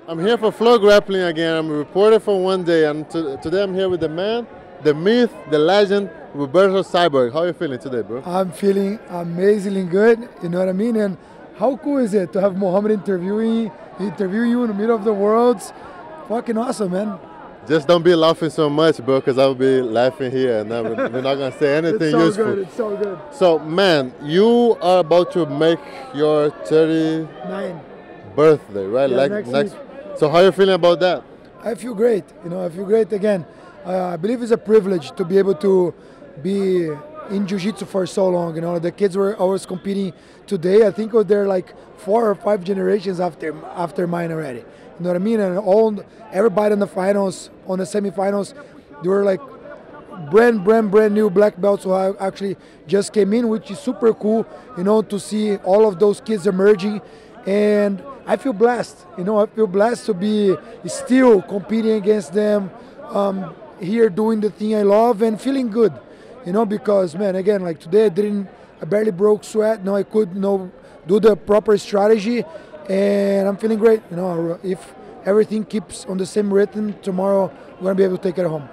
I'm here for Flograppling again. I'm a reporter for one day, and today I'm here with the man, the myth, the legend, Roberto Cyborg. How are you feeling today, bro? I'm feeling amazingly good, you know what I mean? And how cool is it to have Mohamed interview you in the middle of the worlds? Fucking awesome, man. Just don't be laughing so much, bro, because I'll be laughing here, and then we're not gonna say anything It's so useful. good, it's so good. So, man, you are about to make your 9. birthday, right? Yeah, like next week. So, how are you feeling about that? I feel great, I feel great again. I believe it's a privilege to be able to be in Jiu-Jitsu for so long. The kids were always competing today. I think they're like 4 or 5 generations after mine already. You know what I mean? And everybody in the finals, on the semifinals, they were like brand new black belts who actually just came in, which is super cool, to see all of those kids emerging. And I feel blessed, I feel blessed to be still competing against them, here doing the thing I love and feeling good, because, man, again, like today I barely broke sweat. I could, do the proper strategy, and I'm feeling great. If everything keeps on the same rhythm, tomorrow we're gonna be able to take it home.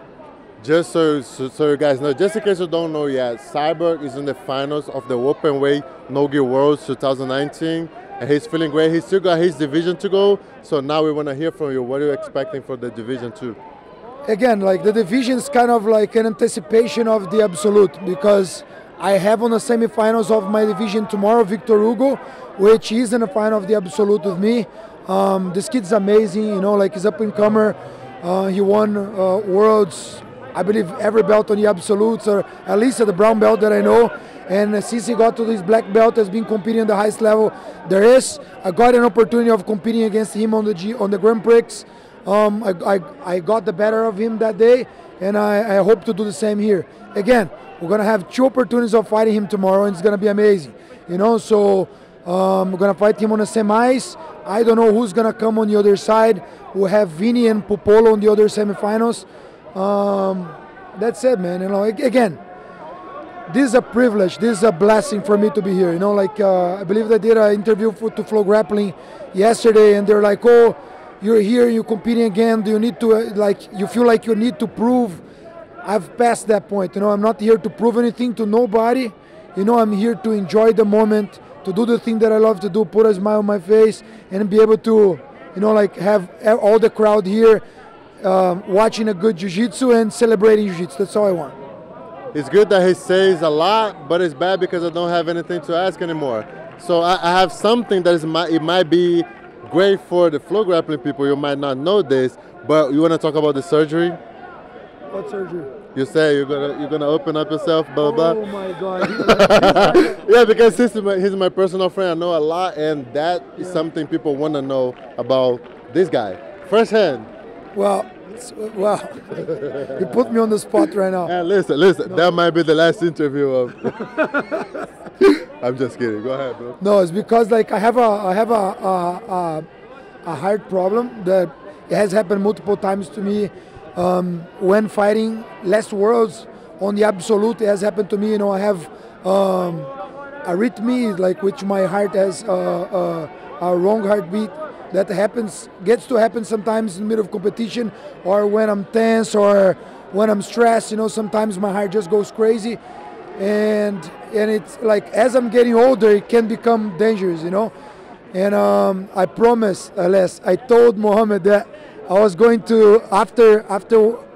Just so you guys know, just in case you don't know yet, Cyborg is in the finals of the Open Weight No-Gi Worlds 2019, and he's feeling great. He's still got his division to go, so now we want to hear from you. What are you expecting for the division 2? Again, like the division is kind of like an anticipation of the absolute, because I have on the semifinals of my division tomorrow Victor Hugo, which is in the final of the absolute with me. This kid's amazing, like he's up and comer. He won worlds, I believe, every belt on the absolutes, or at least at the brown belt that I know. And since he got to this black belt, has been competing at the highest level there is. I got an opportunity of competing against him on the Grand Prix. I got the better of him that day, and I hope to do the same here. Again, we're gonna have 2 opportunities of fighting him tomorrow, and it's gonna be amazing. So we're gonna fight him on the semis. I don't know who's gonna come on the other side. We'll have Vini and Popolo on the other semifinals. That's it, man. Again, this is a privilege. This is a blessing for me to be here. I believe I did an interview to Flograppling yesterday, and they're like, "Oh, you're here, you're competing again. Do you need to you feel like you need to prove?" I've passed that point. I'm not here to prove anything to nobody. I'm here to enjoy the moment, to do the thing that I love to do, put a smile on my face, and be able to, have all the crowd here watching a good jiu-jitsu and celebrating jiu-jitsu. That's all I want. It's good that he says a lot, but it's bad because I don't have anything to ask anymore. So I have something that it might be great for the Flograppling people. You might not know this, but you want to talk about the surgery? What surgery? You say you're gonna open up yourself, blah blah. Oh my God! Yeah, because he's my personal friend. I know a lot, and that is something people want to know about this guy, firsthand. Well, you put me on the spot right now. And listen, no. That might be the last interview of. I'm just kidding. Go ahead, bro. No, it's because I have a heart problem that has happened multiple times to me. When fighting last worlds on the absolute, it has happened to me. I have arrhythmia, which my heart has a wrong heartbeat. That gets to happen sometimes in the middle of competition, or when I'm tense, or when I'm stressed. Sometimes my heart just goes crazy, and it's like as I'm getting older, it can become dangerous. And I promised, I told Mohamed that I was going to, after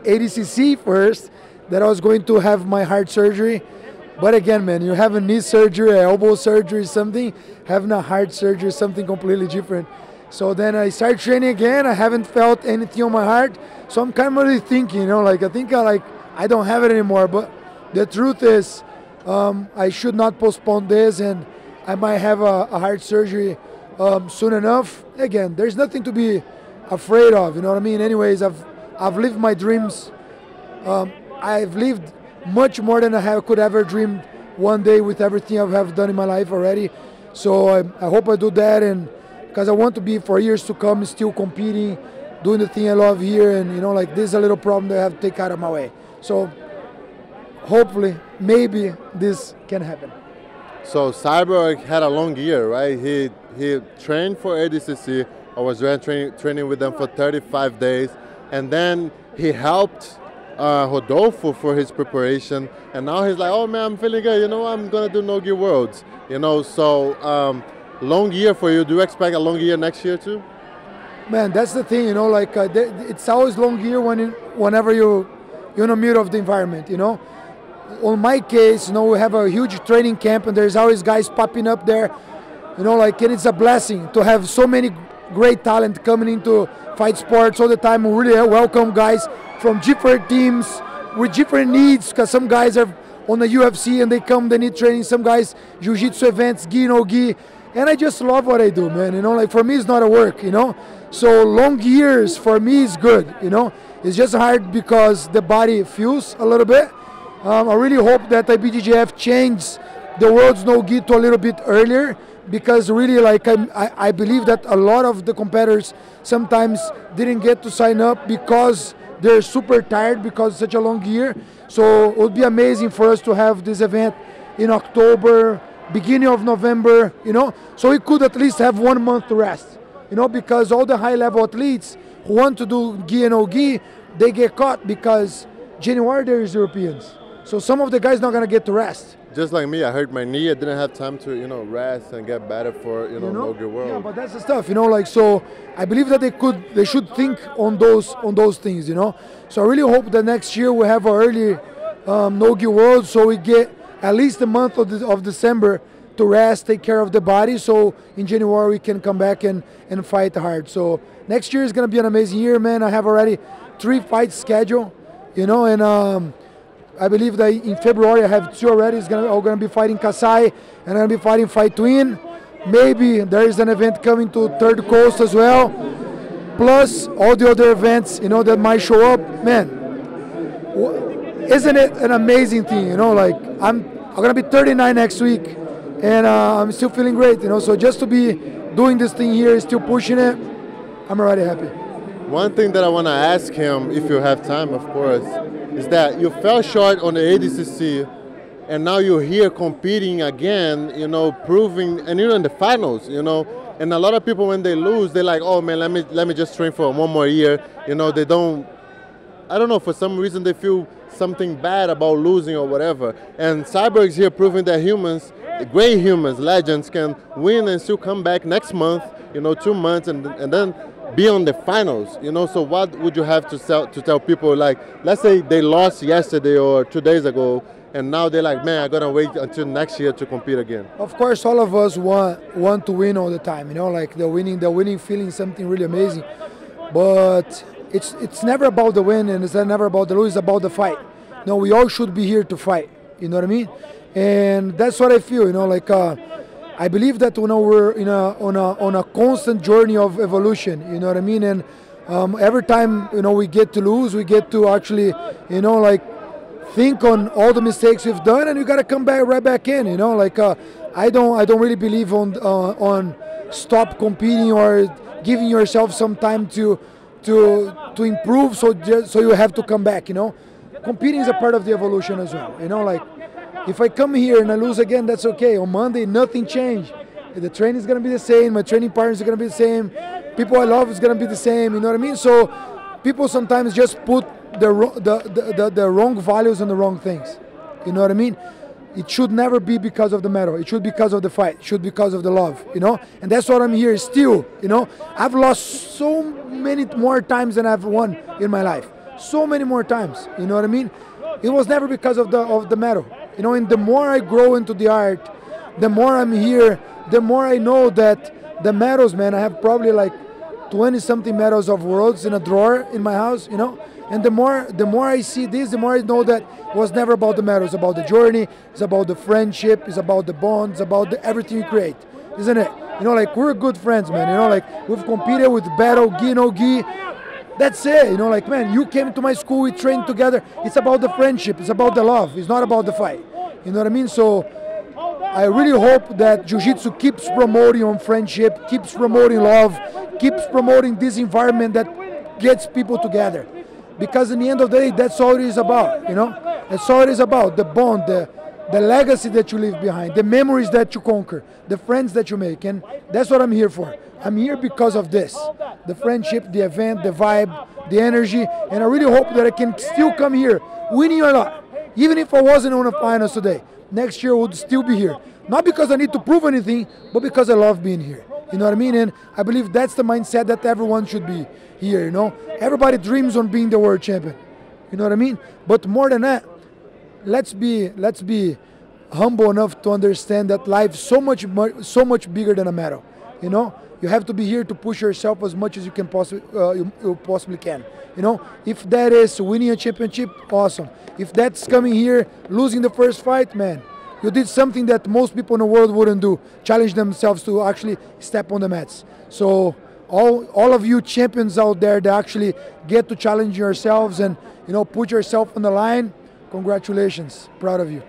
ADCC first, that I was going to have my heart surgery. But again, man, you have a knee surgery, elbow surgery, something. Having a heart surgery is something completely different. So then I started training again. I haven't felt anything on my heart. So I'm kind of really thinking, I think I don't have it anymore. But the truth is, I should not postpone this, and I might have a heart surgery soon enough. Again, there's nothing to be afraid of, you know what I mean? Anyways, I've lived my dreams. I've lived much more than I could ever dream one day with everything I have done in my life already. So I hope I do that, and because I want to be for years to come still competing, doing the thing I love here, and this is a little problem that I have to take out of my way. So hopefully, maybe this can happen. So Cyborg had a long year, right? He trained for ADCC, I was training with them for 35 days. And then he helped Rodolfo for his preparation. And now he's like, oh man, I'm feeling good. You know, I'm going to do No-Gi Worlds. You know, so long year for you. Do you expect a long year next year too? Man, that's the thing, you know, like it's always long year whenever you're in the middle of the environment, you know. On my case, you know, we have a huge training camp and there's always guys popping up there, you know, like, and it's a blessing to have so many great talent coming into fight sports all the time. We really welcome guys from different teams with different needs, because some guys are on the UFC and they need training, some guys Jiu-Jitsu events, gi, no gi, and I just love what I do, man, you know, like for me it's not a work, you know, so long years for me is good, you know, it's just hard because the body feels a little bit. I really hope that IBJJF changes the world's no-gi to a little bit earlier, because really, like, I believe that a lot of the competitors sometimes didn't get to sign up because they're super tired because it's such a long year. So it would be amazing for us to have this event in October, beginning of November, you know, so we could at least have 1 month to rest, you know, because all the high-level athletes who want to do gi and no-gi, they get caught because January there's Europeans. So some of the guys not gonna get to rest. Just like me, I hurt my knee. I didn't have time to, you know, rest and get better for, you know, No-Gi World. Yeah, but that's the stuff, you know, like, so I believe that they should think on those things, you know. So I really hope that next year we have an early No-Gi World, so we get at least a month of December to rest, take care of the body, so in January we can come back and fight hard. So next year is gonna be an amazing year, man. I have already 3 fights scheduled, you know, and I believe that in February I have 2 already. I'm gonna be fighting Kasai, and I'm gonna be fighting Fight Twin. Maybe there is an event coming to Third Coast as well. Plus all the other events, you know, that might show up. Man, isn't it an amazing thing? You know, like I'm gonna be 39 next week, and I'm still feeling great. You know, so just to be doing this thing here, still pushing it, I'm already happy. One thing that I want to ask him, if you have time, of course, is that you fell short on the ADCC, and now you're here competing again, you know, proving, and you're in the finals, you know, and a lot of people when they lose, they're like, oh man, let me just train for 1 more year, you know, they don't, I don't know, for some reason they feel something bad about losing or whatever, and Cyborg's here proving that humans, great humans, legends, can win and still come back next month, you know, 2 months, and then be on the finals, you know. So what would you have to tell people, like, let's say they lost yesterday or 2 days ago, and now they're like, man, I'm gonna wait until next year to compete again? Of course, all of us want to win all the time, you know, like the winning feeling is something really amazing. But it's never about the win, and it's never about the lose. It's about the fight. No, we all should be here to fight. You know what I mean? And that's what I feel. You know, like. I believe that, you know, we're on a constant journey of evolution, you know what I mean, and every time, you know, we get to lose, we get to actually, you know, like think on all the mistakes we've done, and you got to come back right back in, you know, like I don't really believe on stop competing or giving yourself some time to improve, so you have to come back, you know. Competing is a part of the evolution as well, you know, like. If I come here and I lose again, that's okay. On Monday, nothing changed. The training is going to be the same. My training partners are going to be the same. People I love is going to be the same. You know what I mean? So people sometimes just put the wrong values on the wrong things. You know what I mean? It should never be because of the medal. It should be because of the fight. It should be because of the love. You know? And that's what I'm here still. You know? I've lost so many more times than I've won in my life. So many more times. You know what I mean? It was never because of the medal. You know, and the more I grow into the art, the more I'm here, the more I know that the medals, man, I have probably like 20-something medals of worlds in a drawer in my house, you know. And the more I see this, the more I know that it was never about the medals. It's about the journey, it's about the friendship, it's about the bonds, it's about everything you create, isn't it? You know, like we're good friends, man. You know, like we've competed with battle, gi, no gi. That's it, you know, like, man, you came to my school, we trained together. It's about the friendship, it's about the love, it's not about the fight. You know what I mean? So I really hope that Jiu-Jitsu keeps promoting on friendship, keeps promoting love, keeps promoting this environment that gets people together. Because in the end of the day, that's all it is about, you know? That's all it is about, the bond, the legacy that you leave behind, the memories that you conquer, the friends that you make, and that's what I'm here for. I'm here because of this, the friendship, the event, the vibe, the energy, and I really hope that I can still come here, winning or not. Even if I wasn't on the finals today, next year I would still be here. Not because I need to prove anything, but because I love being here. You know what I mean? And I believe that's the mindset that everyone should be here, you know? Everybody dreams on being the world champion. You know what I mean? But more than that, let's be humble enough to understand that life's so much bigger than a medal. You know, you have to be here to push yourself as much as you can you possibly can. You know, if that is winning a championship, awesome. If that's coming here, losing the first fight, man, you did something that most people in the world wouldn't do, challenge themselves to actually step on the mats. So all of you champions out there that actually get to challenge yourselves and, you know, put yourself on the line, congratulations, proud of you.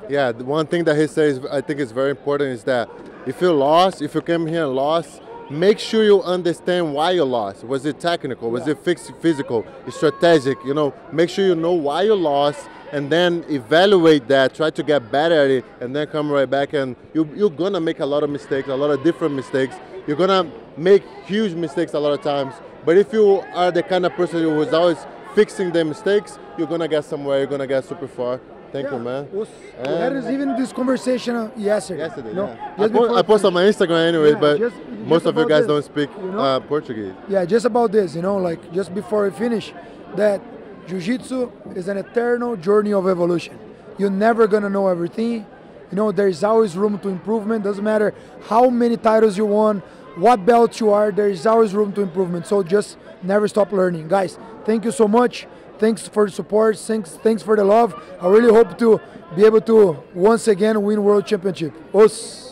Yeah, the one thing that he says I think is very important is that if you lost, if you came here and lost, make sure you understand why you lost. Was it technical? Was it physical? Strategic? You know, make sure you know why you lost and then evaluate that, try to get better at it, and then come right back. And you're gonna make a lot of mistakes, a lot of different mistakes. You're gonna make huge mistakes a lot of times. But if you are the kind of person who is always fixing the mistakes, you're gonna get somewhere, you're gonna get super far. Thank you, man. That is even this conversation yesterday. Yesterday, you know, yeah. I post on my Instagram anyway, yeah, but just most of you guys this, don't speak Portuguese. Yeah, just about this, you know, like just before we finish, that Jiu-Jitsu is an eternal journey of evolution. You're never gonna know everything. You know, there's always room to improvement. Doesn't matter how many titles you won, what belt you are, there is always room to improvement. So just never stop learning. Guys, thank you so much. Thanks for the support. Thanks for the love. I really hope to be able to once again win World Championship. Os.